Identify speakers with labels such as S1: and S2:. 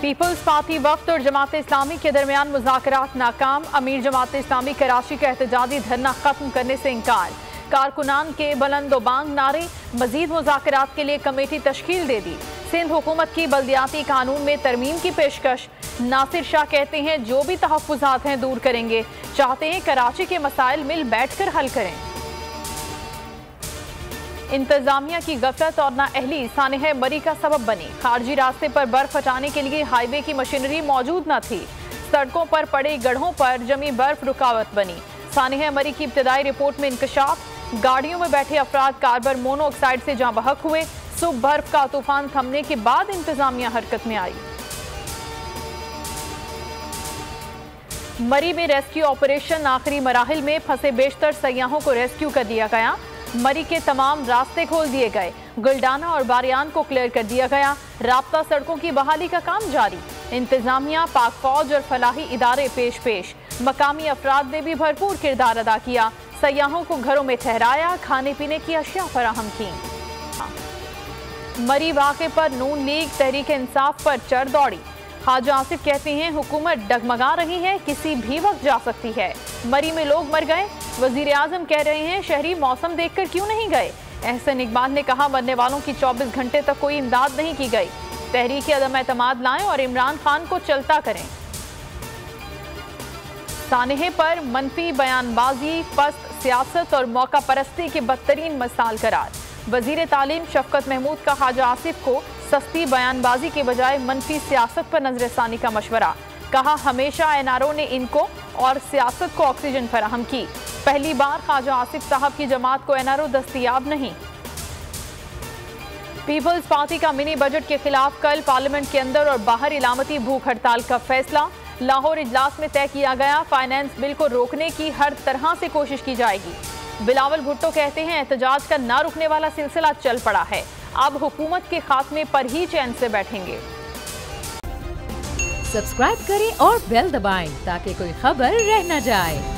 S1: Peoples party वफ्द और जमात इस्लामी के दरमियान मुज़ाकरात नाकाम। अमीर जमात इस्लामी कराची का एहतजाजी धरना खत्म करने से इनकार। कारकुनान के बुलंदोबांग नारे। मजीद मुज़ाकरात के लिए कमेटी तश्कील दे दी। सिंध हुकूमत की बल्दियाती कानून में तरमीम की पेशकश। नासिर शाह कहते हैं जो भी तहफ़्फ़ुज़ात हैं दूर करेंगे। चाहते हैं कराची के मसाइल मिल बैठ कर हल करें। इंतजामिया की गफलत और नाअहली सानह मरी का सबब बनी। खारजी रास्ते पर बर्फ हटाने के लिए हाईवे की मशीनरी मौजूद न थी। सड़कों पर पड़े गड्ढों पर जमी बर्फ रुकावट बनी। सानह मरी की इब्तदाई रिपोर्ट में इंकशाफ। गाड़ियों में बैठे अफराद कार्बन मोनोऑक्साइड से जाँ बहक हुए। सुबह बर्फ का तूफान थमने के बाद इंतजामिया हरकत में आई। मरी में रेस्क्यू ऑपरेशन आखिरी मराहिल में। फंसे बेशतर सयाहों को रेस्क्यू कर दिया गया। मरी के तमाम रास्ते खोल दिए गए। गुलडाना और बारियान को क्लियर कर दिया गया। राब्ता सड़कों की बहाली का काम जारी। इंतजामिया, पाक फौज और फलाही इदारे पेश। मकामी अफराद ने भी भरपूर किरदार अदा किया। सयाहों को घरों में ठहराया। खाने पीने की अशिया फराहम की। मरी वाक़े पर नून लीग तहरीक इंसाफ पर चढ़ दौड़ी। ख्वाजा आसिफ कहते हैं हुकूमत डगमगा रही है, किसी भी वक्त जा सकती है। मरी में लोग मर गए। वजीर आजम कह रहे हैं शहरी मौसम देखकर क्यों नहीं गए। एहसन इकबाल ने कहा मरने वालों की 24 घंटे तक कोई इमदाद नहीं की गई। तहरीक अदम एतमाद लाएं और इमरान खान को चलता करें। सानहे पर मनफी बयानबाजी, पस्त सियासत और मौका परस्ती के बदतरीन मिसाल करार। वजीर तालीम शफकत महमूद का ख्वाजा आसिफ को सस्ती बयानबाजी के बजाय मनफी सियासत पर नजरसानी का मशवरा। कहा हमेशा एनआरओ ने इनको और सियासत को ऑक्सीजन फराहम की। पहली बार ख्वाजा आसिफ साहब की जमात को एनआरओ दस्तयाब नहीं। पीपल्स पार्टी का मिनी बजट के खिलाफ कल पार्लियामेंट के अंदर और बाहर इलामती भूख हड़ताल का फैसला। लाहौर इजलास में तय किया गया फाइनेंस बिल को रोकने की हर तरह से कोशिश की जाएगी। बिलावल भुट्टो कहते हैं एहतजाज का ना रुकने वाला सिलसिला चल पड़ा है। अब हुकूमत के खात्मे पर ही चैन से बैठेंगे।
S2: सब्सक्राइब करें और बेल दबाएं ताकि कोई खबर रह न जाए।